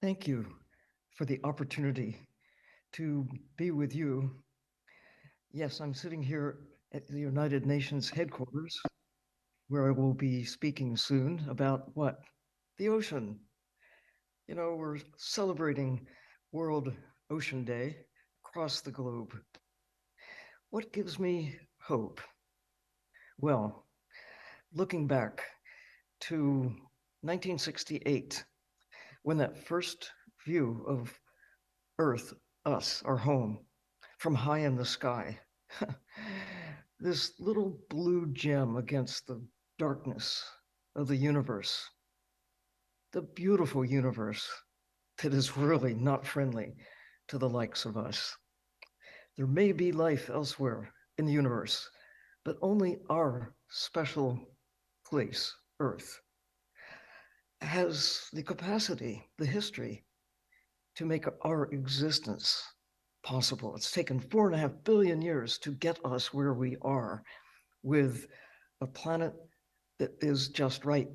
Thank you for the opportunity to be with you. Yes, I'm sitting here at the United Nations headquarters, where I will be speaking soon about what? The ocean. You know, we're celebrating World Ocean Day across the globe. What gives me hope? Well, looking back to 1968, when that first view of Earth, us, our home, from high in the sky, this little blue gem against the darkness of the universe, the beautiful universe that is really not friendly to the likes of us. There may be life elsewhere in the universe, but only our special place, Earth, has the capacity, the history to make our existence possible. It's taken 4.5 billion years to get us where we are with a planet that is just right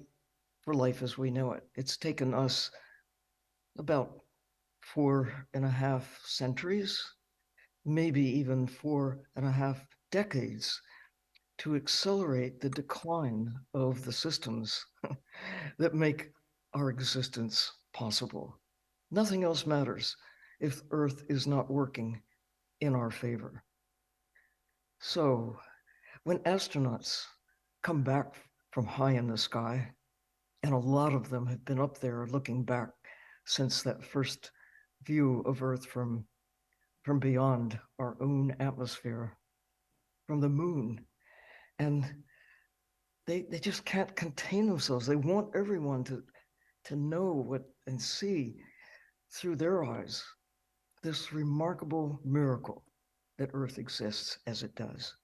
for life as we know it. It's taken us about 4.5 centuries, maybe even 4.5 decades, to accelerate the decline of the systems that make our existence possible. Nothing else matters if Earth is not working in our favor. So when astronauts come back from high in the sky, and a lot of them have been up there looking back since that first view of Earth from beyond our own atmosphere, from the moon, and they just can't contain themselves. They want everyone to know what and see through their eyes this remarkable miracle that Earth exists as it does.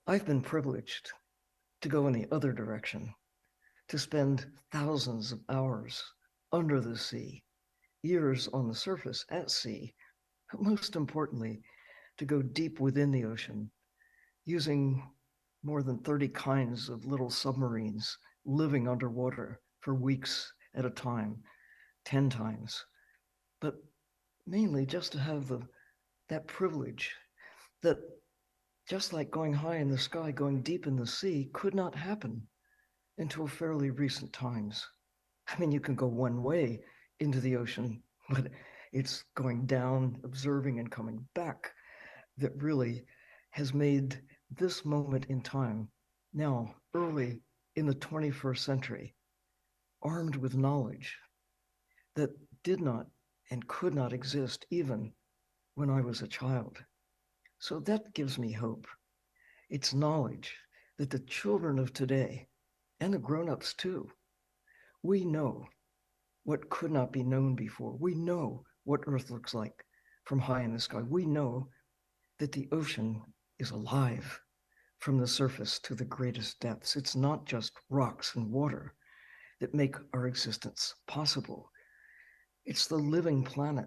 I've been privileged to go in the other direction, to spend thousands of hours under the sea, years on the surface at sea, but most importantly, to go deep within the ocean, using more than 30 kinds of little submarines living underwater for weeks at a time, 10 times, but mainly just to have that privilege that, just like going high in the sky, going deep in the sea could not happen until fairly recent times. I mean, you can go one way into the ocean, but it's going down, observing, and coming back that really has made this moment in time, now early in the 21st century, armed with knowledge that did not and could not exist even when I was a child. So that gives me hope. It's knowledge that the children of today, and the grown-ups too, we know what could not be known before. We know what Earth looks like from high in the sky. We know that the ocean is alive from the surface to the greatest depths. It's not just rocks and water that make our existence possible. It's the living planet,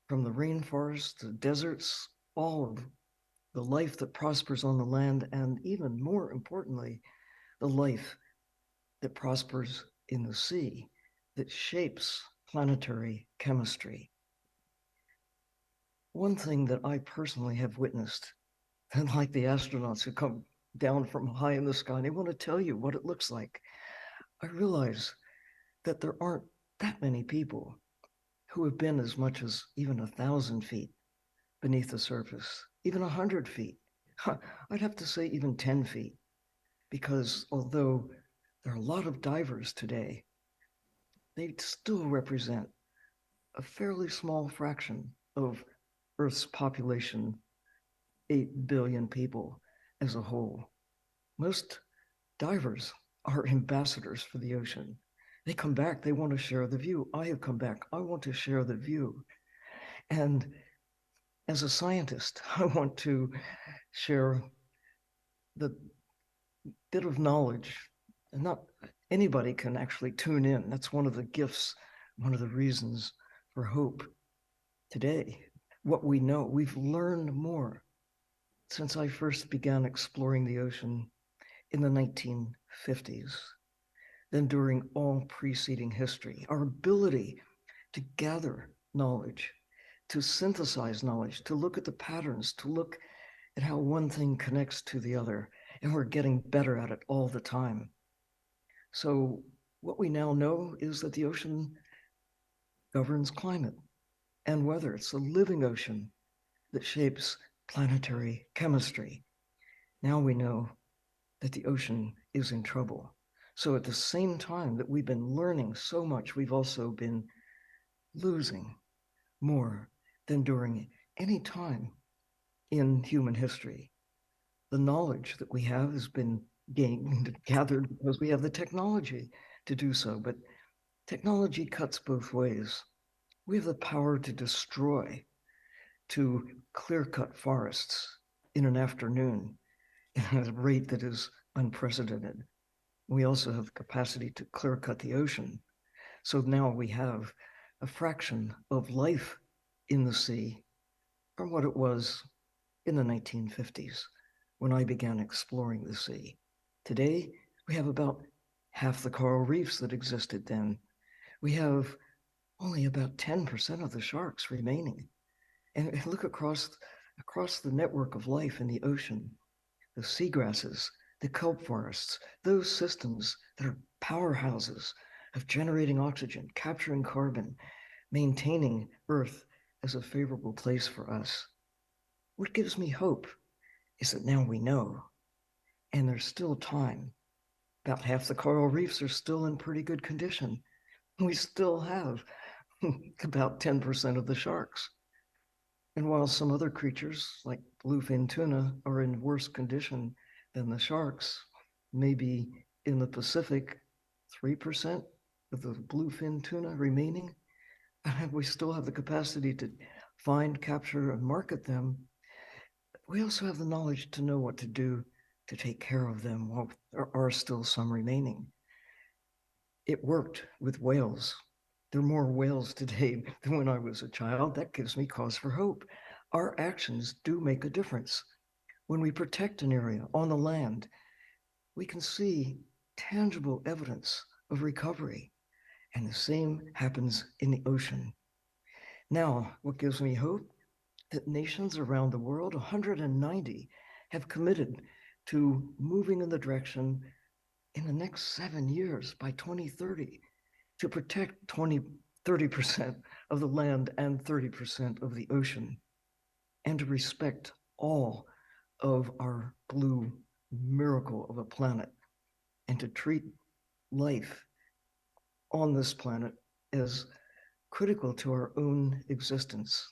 from the rainforests to deserts, all of the life that prospers on the land, and even more importantly, the life that prospers in the sea, that shapes planetary chemistry. One thing that I personally have witnessed, and like the astronauts who come down from high in the sky and they want to tell you what it looks like, I realize that there aren't that many people who have been as much as even 1,000 feet beneath the surface, even 100 feet. I'd have to say even 10 feet, because although there are a lot of divers today, they still represent a fairly small fraction of Earth's population, 8 billion people as a whole. Most divers are ambassadors for the ocean. They come back, they want to share the view. I have come back, I want to share the view. And as a scientist, I want to share the bit of knowledge. And not anybody can actually tune in. That's one of the gifts, one of the reasons for hope today. What we know, we've learned more since I first began exploring the ocean in the 1950s. than during all preceding history. Our ability to gather knowledge, to synthesize knowledge, to look at the patterns, to look at how one thing connects to the other, and we're getting better at it all the time. So what we now know is that the ocean governs climate and weather. It's a living ocean that shapes planetary chemistry. Now we know that the ocean is in trouble. So at the same time that we've been learning so much, we've also been losing more than during any time in human history. The knowledge that we have has been gathered because we have the technology to do so, but technology cuts both ways. We have the power to destroy, to clear cut forests in an afternoon at a rate that is unprecedented. We also have the capacity to clear cut the ocean. So now we have a fraction of life in the sea from what it was in the 1950s when I began exploring the sea. Today, we have about half the coral reefs that existed then. We have only about 10% of the sharks remaining. And look across the network of life in the ocean, the seagrasses, the kelp forests, those systems that are powerhouses of generating oxygen, capturing carbon, maintaining Earth as a favorable place for us. What gives me hope is that now we know, and there's still time. About half the coral reefs are still in pretty good condition. We still have about 10% of the sharks. And while some other creatures, like bluefin tuna, are in worse condition than the sharks, maybe in the Pacific, 3% of the bluefin tuna remaining, and we still have the capacity to find, capture, and market them. We also have the knowledge to know what to do to take care of them while there are still some remaining. It worked with whales. There are more whales today than when I was a child. That gives me cause for hope. Our actions do make a difference. When we protect an area on the land, we can see tangible evidence of recovery. And the same happens in the ocean. Now, what gives me hope? That nations around the world, 190, have committed to moving in the direction in the next 7 years by 2030 to protect 30% of the land and 30% of the ocean, and to respect all of our blue miracle of a planet, and to treat life on this planet as critical to our own existence.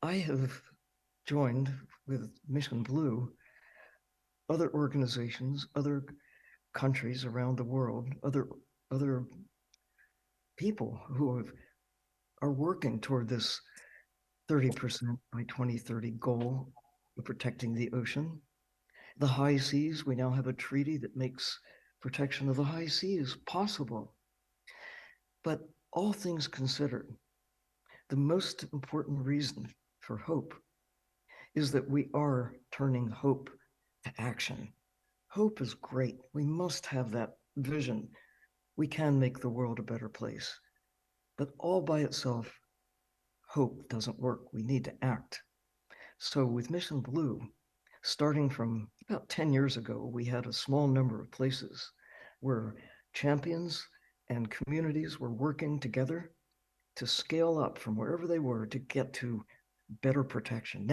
I have joined with Mission Blue other organizations, other countries around the world, other people who are working toward this 30% by 2030 goal of protecting the ocean. The high seas, we now have a treaty that makes protection of the high seas possible. But all things considered, the most important reason for hope is that we are turning hope to action. Hope is great. We must have that vision. We can make the world a better place. But all by itself, hope doesn't work. We need to act. So with Mission Blue, starting from about 10 years ago, we had a small number of places where champions and communities were working together to scale up from wherever they were to get to better protection.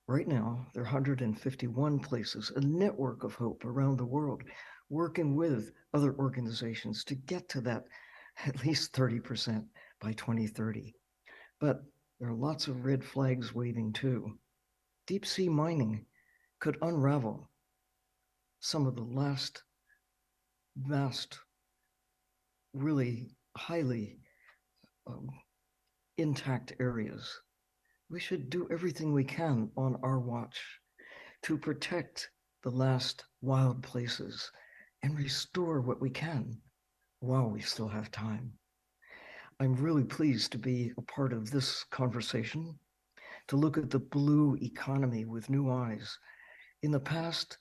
Right now, there are 151 places, a network of hope around the world, working with other organizations to get to that at least 30% by 2030. But there are lots of red flags waving too. Deep sea mining could unravel some of the last vast, really highly intact areas. We should do everything we can on our watch to protect the last wild places and restore what we can while we still have time. I'm really pleased to be a part of this conversation, to look at the blue economy with new eyes. In the past,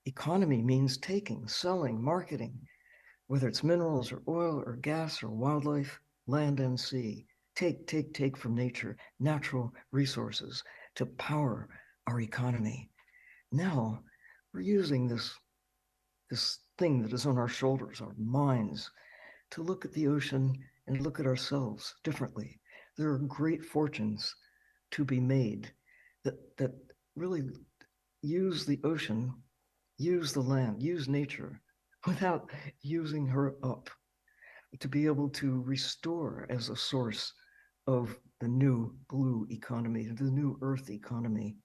Economy means taking, selling, marketing, whether it's minerals or oil or gas or wildlife, land and sea. Take from nature, natural resources to power our economy. Now we're using this thing that is on our shoulders, our minds, to look at the ocean and look at ourselves differently. There are great fortunes to be made that really use the ocean, use the land, use nature without using her up, to be able to restore as a source of the new blue economy, the new earth economy,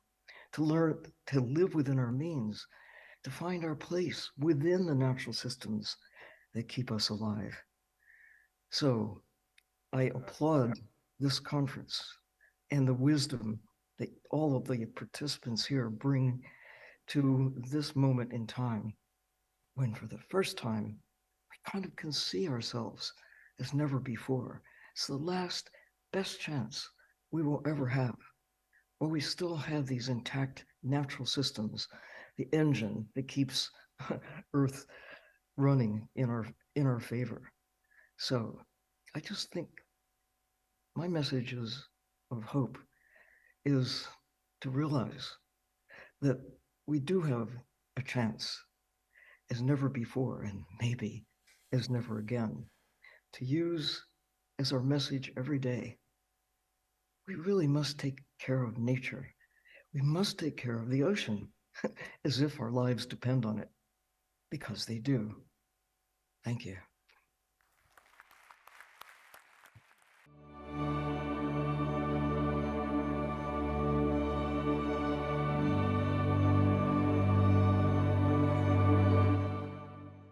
to learn to live within our means, to find our place within the natural systems that keep us alive. So I applaud this conference and the wisdom that all of the participants here bring to this moment in time when, for the first time, we kind of can see ourselves as never before. It's the last best chance we will ever have, while we still have these intact natural systems, the engine that keeps Earth running in our favor. So I just think my message of hope is to realize that we do have a chance as never before, and maybe as never again, to use as our message every day. We really must take care of nature. We must take care of the ocean as if our lives depend on it, because they do. Thank you.